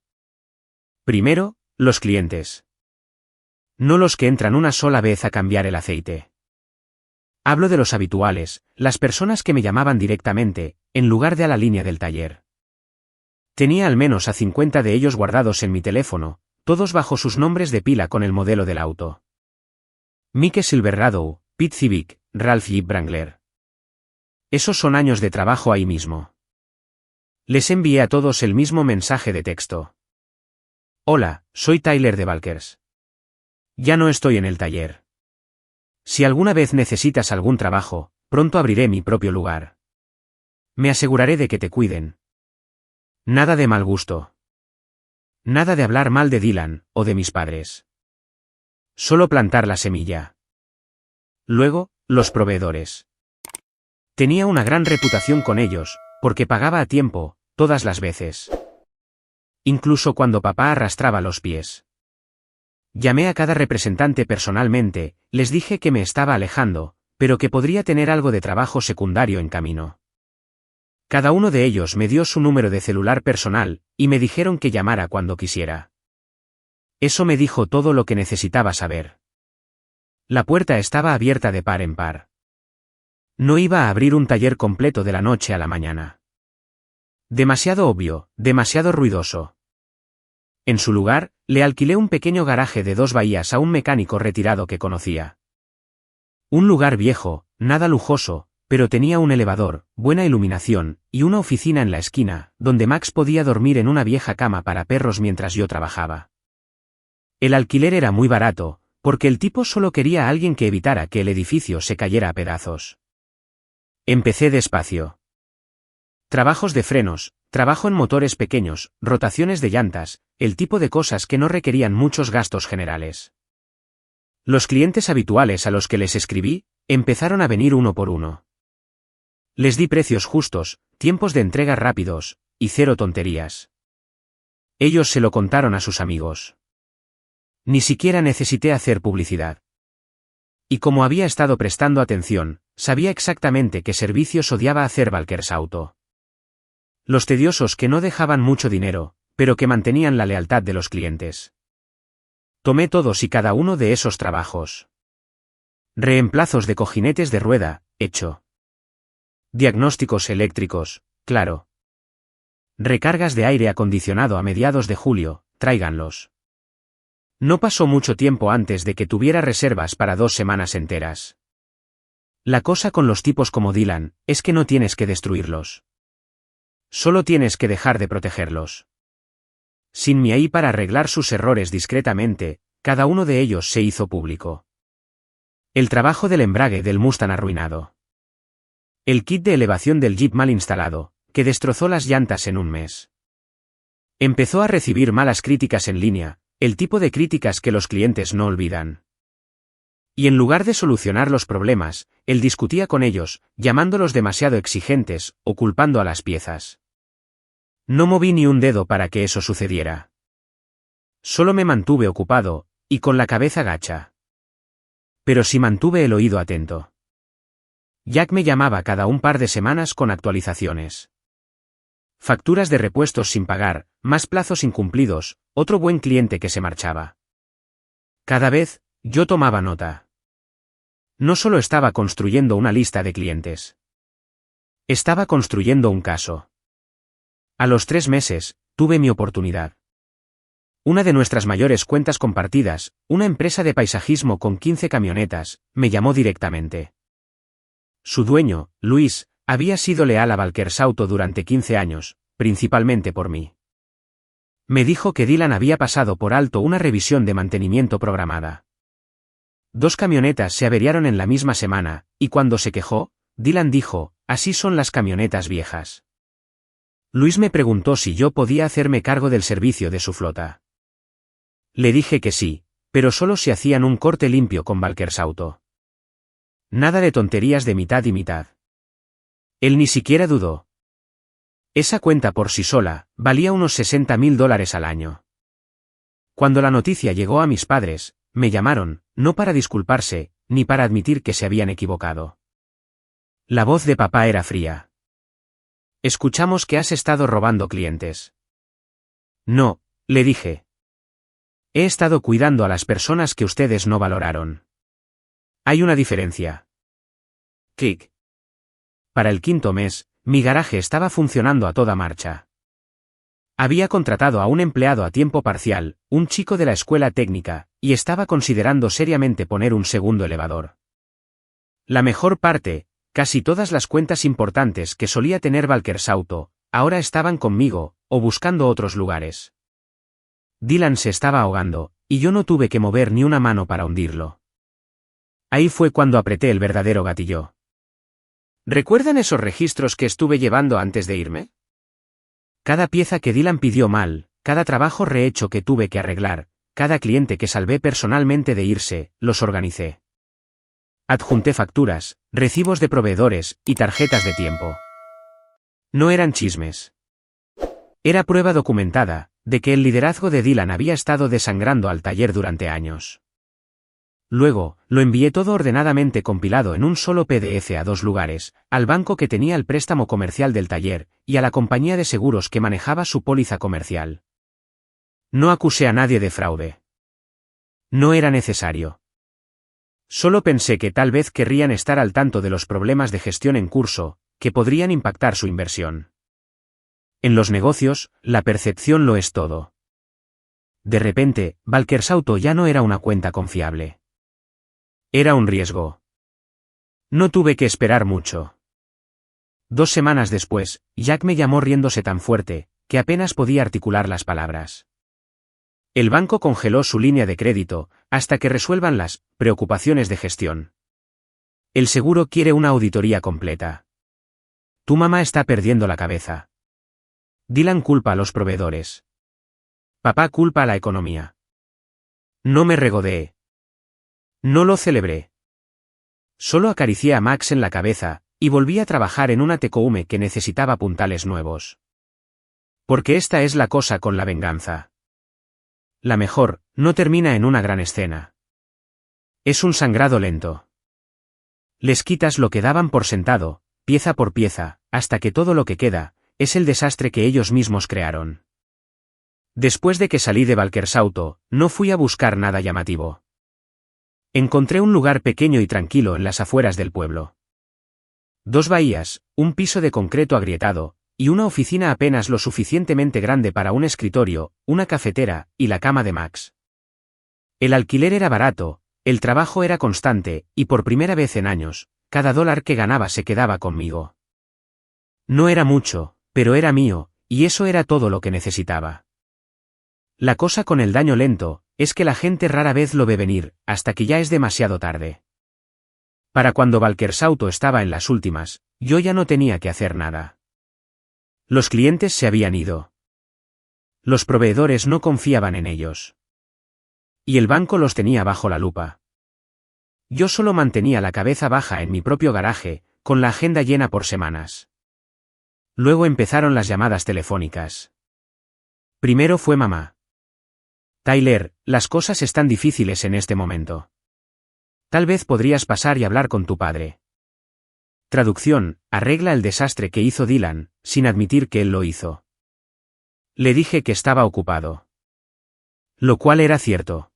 Primero, los clientes. No los que entran una sola vez a cambiar el aceite. Hablo de los habituales, las personas que me llamaban directamente, en lugar de a la línea del taller. Tenía al menos a 50 de ellos guardados en mi teléfono, todos bajo sus nombres de pila con el modelo del auto. Mike Silverado, Pete Civic, Ralph Jeep Wrangler. Esos son años de trabajo ahí mismo. Les envié a todos el mismo mensaje de texto. Hola, soy Tyler de Valkers. Ya no estoy en el taller. Si alguna vez necesitas algún trabajo, pronto abriré mi propio lugar. Me aseguraré de que te cuiden. Nada de mal gusto. Nada de hablar mal de Dylan, o de mis padres. Solo plantar la semilla. Luego, los proveedores. Tenía una gran reputación con ellos, porque pagaba a tiempo, todas las veces. Incluso cuando papá arrastraba los pies. Llamé a cada representante personalmente, les dije que me estaba alejando, pero que podría tener algo de trabajo secundario en camino. Cada uno de ellos me dio su número de celular personal, y me dijeron que llamara cuando quisiera. Eso me dijo todo lo que necesitaba saber. La puerta estaba abierta de par en par. No iba a abrir un taller completo de la noche a la mañana. Demasiado obvio, demasiado ruidoso. En su lugar, le alquilé un pequeño garaje de 2 bahías a un mecánico retirado que conocía. Un lugar viejo, nada lujoso, pero tenía un elevador, buena iluminación, y una oficina en la esquina, donde Max podía dormir en una vieja cama para perros mientras yo trabajaba. El alquiler era muy barato, porque el tipo solo quería a alguien que evitara que el edificio se cayera a pedazos. Empecé despacio. Trabajos de frenos, trabajo en motores pequeños, rotaciones de llantas, el tipo de cosas que no requerían muchos gastos generales. Los clientes habituales a los que les escribí, empezaron a venir uno por uno. Les di precios justos, tiempos de entrega rápidos, y 0 tonterías. Ellos se lo contaron a sus amigos. Ni siquiera necesité hacer publicidad. Y como había estado prestando atención, sabía exactamente qué servicios odiaba hacer Valkers Auto. Los tediosos que no dejaban mucho dinero, pero que mantenían la lealtad de los clientes. Tomé todos y cada uno de esos trabajos. Reemplazos de cojinetes de rueda, hecho. Diagnósticos eléctricos, claro. Recargas de aire acondicionado a mediados de julio, tráiganlos. No pasó mucho tiempo antes de que tuviera reservas para 2 semanas enteras. La cosa con los tipos como Dylan, es que no tienes que destruirlos. Solo tienes que dejar de protegerlos. Sin mí ahí para arreglar sus errores discretamente, cada uno de ellos se hizo público. El trabajo del embrague del Mustang arruinado. El kit de elevación del Jeep mal instalado, que destrozó las llantas en un mes. Empezó a recibir malas críticas en línea, el tipo de críticas que los clientes no olvidan. Y en lugar de solucionar los problemas, él discutía con ellos, llamándolos demasiado exigentes, o culpando a las piezas. No moví ni un dedo para que eso sucediera. Solo me mantuve ocupado, y con la cabeza gacha. Pero sí mantuve el oído atento. Jack me llamaba cada un par de semanas con actualizaciones. Facturas de repuestos sin pagar, más plazos incumplidos, otro buen cliente que se marchaba. Cada vez, yo tomaba nota. No solo estaba construyendo una lista de clientes. Estaba construyendo un caso. A los 3 meses, tuve mi oportunidad. Una de nuestras mayores cuentas compartidas, una empresa de paisajismo con 15 camionetas, me llamó directamente. Su dueño, Luis, había sido leal a Valkers Auto durante 15 años, principalmente por mí. Me dijo que Dylan había pasado por alto una revisión de mantenimiento programada. 2 camionetas se averiaron en la misma semana, y cuando se quejó, Dylan dijo, así son las camionetas viejas. Luis me preguntó si yo podía hacerme cargo del servicio de su flota. Le dije que sí, pero solo si hacían un corte limpio con Valkers Auto. Nada de tonterías de mitad y mitad. Él ni siquiera dudó. Esa cuenta por sí sola, valía unos $60,000 al año. Cuando la noticia llegó a mis padres, me llamaron, no para disculparse, ni para admitir que se habían equivocado. La voz de papá era fría. Escuchamos que has estado robando clientes. No, le dije. He estado cuidando a las personas que ustedes no valoraron. Hay una diferencia. Clic. Para el 5.º mes, mi garaje estaba funcionando a toda marcha. Había contratado a un empleado a tiempo parcial, un chico de la escuela técnica, y estaba considerando seriamente poner un segundo elevador. La mejor parte, casi todas las cuentas importantes que solía tener Valkers Auto, ahora estaban conmigo, o buscando otros lugares. Dylan se estaba ahogando, y yo no tuve que mover ni una mano para hundirlo. Ahí fue cuando apreté el verdadero gatillo. ¿Recuerdan esos registros que estuve llevando antes de irme? Cada pieza que Dylan pidió mal, cada trabajo rehecho que tuve que arreglar, cada cliente que salvé personalmente de irse, los organicé. Adjunté facturas, recibos de proveedores y tarjetas de tiempo. No eran chismes. Era prueba documentada de que el liderazgo de Dylan había estado desangrando al taller durante años. Luego, lo envié todo ordenadamente compilado en un solo PDF a 2 lugares, al banco que tenía el préstamo comercial del taller, y a la compañía de seguros que manejaba su póliza comercial. No acusé a nadie de fraude. No era necesario. Solo pensé que tal vez querrían estar al tanto de los problemas de gestión en curso, que podrían impactar su inversión. En los negocios, la percepción lo es todo. De repente, Valkersauto ya no era una cuenta confiable. Era un riesgo. No tuve que esperar mucho. 2 semanas después, Jack me llamó riéndose tan fuerte, que apenas podía articular las palabras. El banco congeló su línea de crédito, hasta que resuelvan las preocupaciones de gestión. El seguro quiere una auditoría completa. Tu mamá está perdiendo la cabeza. Dylan culpa a los proveedores. Papá culpa a la economía. No me regodeé. No lo celebré. Solo acaricié a Max en la cabeza, y volví a trabajar en una Tecoume que necesitaba puntales nuevos. Porque esta es la cosa con la venganza. La mejor, no termina en una gran escena. Es un sangrado lento. Les quitas lo que daban por sentado, pieza por pieza, hasta que todo lo que queda, es el desastre que ellos mismos crearon. Después de que salí de Valkersauto, no fui a buscar nada llamativo. Encontré un lugar pequeño y tranquilo en las afueras del pueblo. 2 bahías, un piso de concreto agrietado, y una oficina apenas lo suficientemente grande para un escritorio, una cafetera, y la cama de Max. El alquiler era barato, el trabajo era constante, y por primera vez en años, cada dólar que ganaba se quedaba conmigo. No era mucho, pero era mío, y eso era todo lo que necesitaba. La cosa con el daño lento, es que la gente rara vez lo ve venir, hasta que ya es demasiado tarde. Para cuando Valkersauto estaba en las últimas, yo ya no tenía que hacer nada. Los clientes se habían ido. Los proveedores no confiaban en ellos. Y el banco los tenía bajo la lupa. Yo solo mantenía la cabeza baja en mi propio garaje, con la agenda llena por semanas. Luego empezaron las llamadas telefónicas. Primero fue mamá. Tyler, las cosas están difíciles en este momento. Tal vez podrías pasar y hablar con tu padre. Traducción, arregla el desastre que hizo Dylan, sin admitir que él lo hizo. Le dije que estaba ocupado. Lo cual era cierto.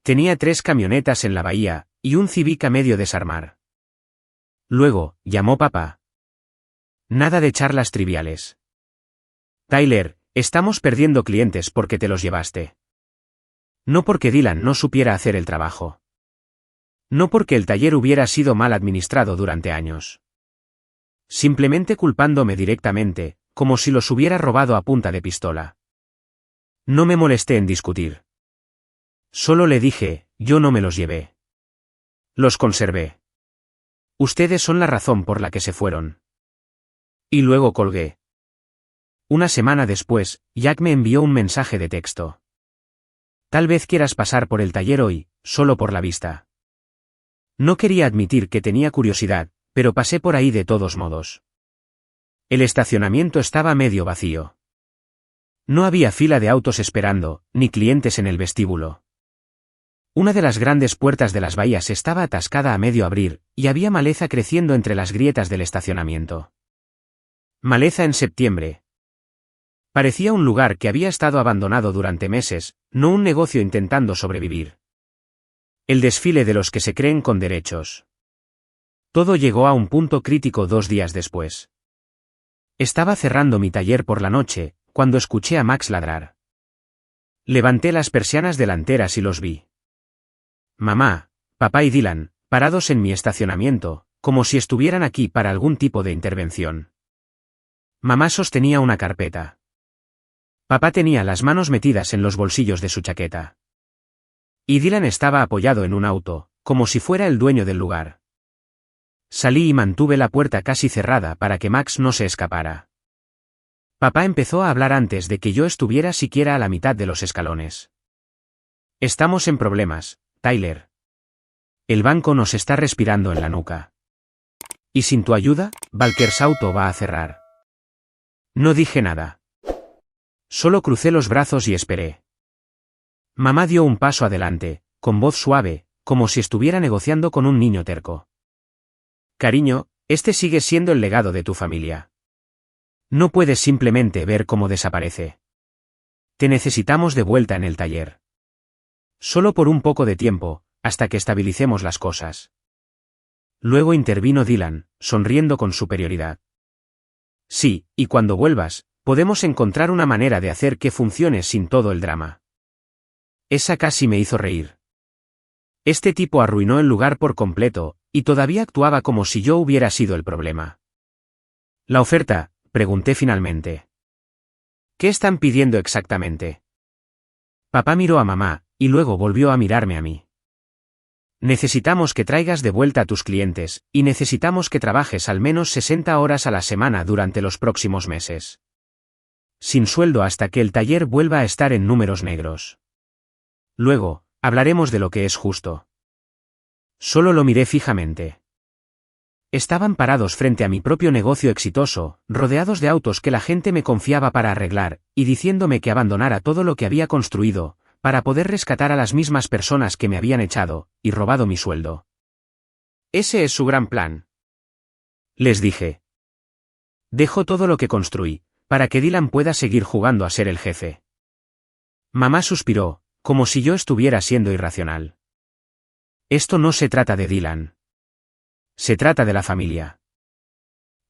Tenía 3 camionetas en la bahía, y un Civic a medio desarmar. Luego, llamó papá. Nada de charlas triviales. Tyler, estamos perdiendo clientes porque te los llevaste. No porque Dylan no supiera hacer el trabajo. No porque el taller hubiera sido mal administrado durante años. Simplemente culpándome directamente, como si los hubiera robado a punta de pistola. No me molesté en discutir. Solo le dije, yo no me los llevé. Los conservé. Ustedes son la razón por la que se fueron. Y luego colgué. Una semana después, Jack me envió un mensaje de texto. Tal vez quieras pasar por el taller hoy, solo por la vista. No quería admitir que tenía curiosidad, pero pasé por ahí de todos modos. El estacionamiento estaba medio vacío. No había fila de autos esperando, ni clientes en el vestíbulo. Una de las grandes puertas de las bahías estaba atascada a medio abrir, y había maleza creciendo entre las grietas del estacionamiento. Maleza en septiembre. Parecía un lugar que había estado abandonado durante meses, no un negocio intentando sobrevivir. El desfile de los que se creen con derechos. Todo llegó a un punto crítico 2 días después. Estaba cerrando mi taller por la noche, cuando escuché a Max ladrar. Levanté las persianas delanteras y los vi. Mamá, papá y Dylan, parados en mi estacionamiento, como si estuvieran aquí para algún tipo de intervención. Mamá sostenía una carpeta. Papá tenía las manos metidas en los bolsillos de su chaqueta. Y Dylan estaba apoyado en un auto, como si fuera el dueño del lugar. Salí y mantuve la puerta casi cerrada para que Max no se escapara. Papá empezó a hablar antes de que yo estuviera siquiera a la mitad de los escalones. Estamos en problemas, Tyler. El banco nos está respirando en la nuca. Y sin tu ayuda, Valkers Auto va a cerrar. No dije nada. Solo crucé los brazos y esperé. Mamá dio un paso adelante, con voz suave, como si estuviera negociando con un niño terco. Cariño, este sigue siendo el legado de tu familia. No puedes simplemente ver cómo desaparece. Te necesitamos de vuelta en el taller. Solo por un poco de tiempo, hasta que estabilicemos las cosas. Luego intervino Dylan, sonriendo con superioridad. Sí, y cuando vuelvas, podemos encontrar una manera de hacer que funcione sin todo el drama. Esa casi me hizo reír. Este tipo arruinó el lugar por completo, y todavía actuaba como si yo hubiera sido el problema. La oferta, pregunté finalmente. ¿Qué están pidiendo exactamente? Papá miró a mamá, y luego volvió a mirarme a mí. Necesitamos que traigas de vuelta a tus clientes, y necesitamos que trabajes al menos 60 horas a la semana durante los próximos meses. Sin sueldo hasta que el taller vuelva a estar en números negros. Luego, hablaremos de lo que es justo. Solo lo miré fijamente. Estaban parados frente a mi propio negocio exitoso, rodeados de autos que la gente me confiaba para arreglar, y diciéndome que abandonara todo lo que había construido, para poder rescatar a las mismas personas que me habían echado, y robado mi sueldo. Ese es su gran plan. Les dije. Dejo todo lo que construí, para que Dylan pueda seguir jugando a ser el jefe. Mamá suspiró, como si yo estuviera siendo irracional. Esto no se trata de Dylan. Se trata de la familia.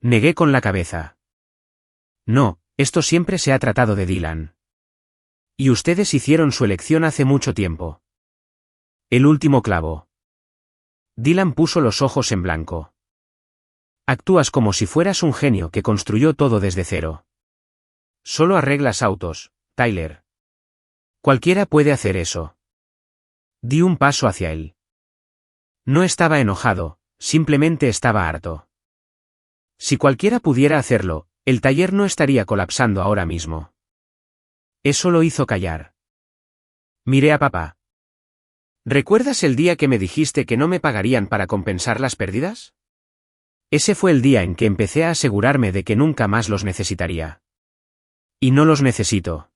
Negué con la cabeza. No, esto siempre se ha tratado de Dylan. Y ustedes hicieron su elección hace mucho tiempo. El último clavo. Dylan puso los ojos en blanco. Actúas como si fueras un genio que construyó todo desde cero. Solo arreglas autos, Tyler. Cualquiera puede hacer eso. Di un paso hacia él. No estaba enojado, simplemente estaba harto. Si cualquiera pudiera hacerlo, el taller no estaría colapsando ahora mismo. Eso lo hizo callar. Miré a papá. ¿Recuerdas el día que me dijiste que no me pagarían para compensar las pérdidas? Ese fue el día en que empecé a asegurarme de que nunca más los necesitaría. Y no los necesito.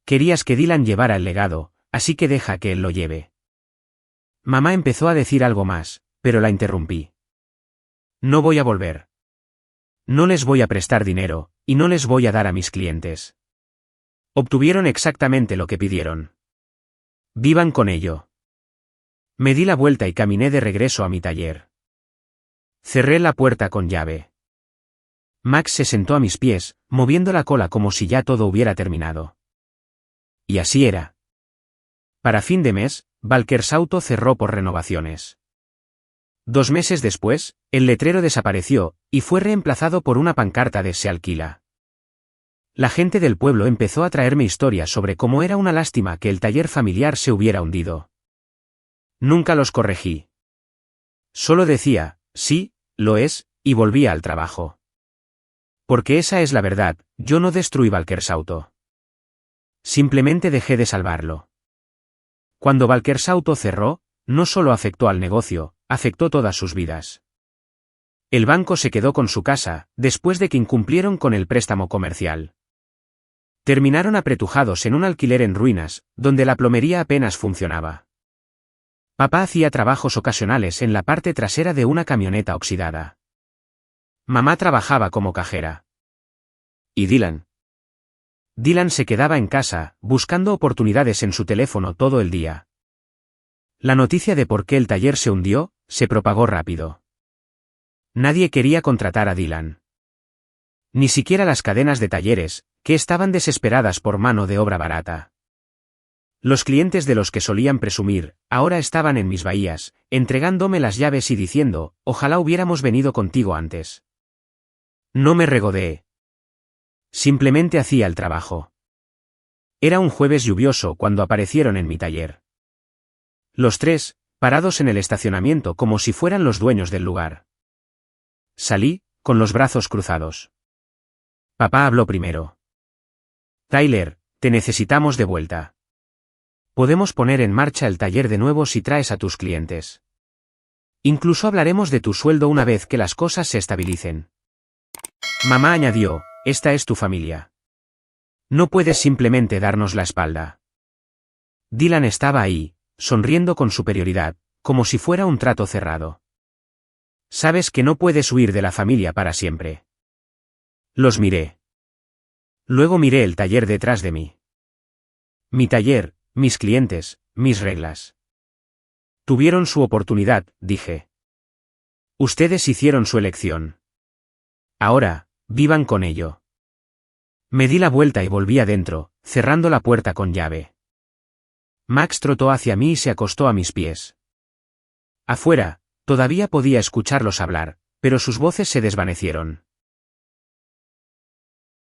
Querías que Dylan llevara el legado, así que deja que él lo lleve. Mamá empezó a decir algo más, pero la interrumpí. No voy a volver. No les voy a prestar dinero, y no les voy a dar a mis clientes. Obtuvieron exactamente lo que pidieron. Vivan con ello. Me di la vuelta y caminé de regreso a mi taller. Cerré la puerta con llave. Max se sentó a mis pies, moviendo la cola como si ya todo hubiera terminado. Y así era. Para fin de mes, Valkers Auto cerró por renovaciones. 2 meses después, el letrero desapareció, y fue reemplazado por una pancarta de "Se alquila". La gente del pueblo empezó a traerme historias sobre cómo era una lástima que el taller familiar se hubiera hundido. Nunca los corregí. Solo decía, sí, lo es, y volvía al trabajo. Porque esa es la verdad, yo no destruí Valkers Auto. Simplemente dejé de salvarlo. Cuando Valkers Auto cerró, no solo afectó al negocio, afectó todas sus vidas. El banco se quedó con su casa, después de que incumplieron con el préstamo comercial. Terminaron apretujados en un alquiler en ruinas, donde la plomería apenas funcionaba. Papá hacía trabajos ocasionales en la parte trasera de una camioneta oxidada. Mamá trabajaba como cajera. ¿Y Dylan? Dylan se quedaba en casa, buscando oportunidades en su teléfono todo el día. La noticia de por qué el taller se hundió, se propagó rápido. Nadie quería contratar a Dylan. Ni siquiera las cadenas de talleres, que estaban desesperadas por mano de obra barata. Los clientes de los que solían presumir, ahora estaban en mis bahías, entregándome las llaves y diciendo, ojalá hubiéramos venido contigo antes. No me regodeé. Simplemente hacía el trabajo. Era un jueves lluvioso cuando aparecieron en mi taller. Los tres, parados en el estacionamiento como si fueran los dueños del lugar. Salí, con los brazos cruzados. Papá habló primero. Tyler, te necesitamos de vuelta. Podemos poner en marcha el taller de nuevo si traes a tus clientes. Incluso hablaremos de tu sueldo una vez que las cosas se estabilicen. Mamá añadió, esta es tu familia. No puedes simplemente darnos la espalda. Dylan estaba ahí, sonriendo con superioridad, como si fuera un trato cerrado. Sabes que no puedes huir de la familia para siempre. Los miré. Luego miré el taller detrás de mí. Mi taller, mis clientes, mis reglas. Tuvieron su oportunidad, dije. Ustedes hicieron su elección. Ahora, vivan con ello. Me di la vuelta y volví adentro, cerrando la puerta con llave. Max trotó hacia mí y se acostó a mis pies. Afuera, todavía podía escucharlos hablar, pero sus voces se desvanecieron.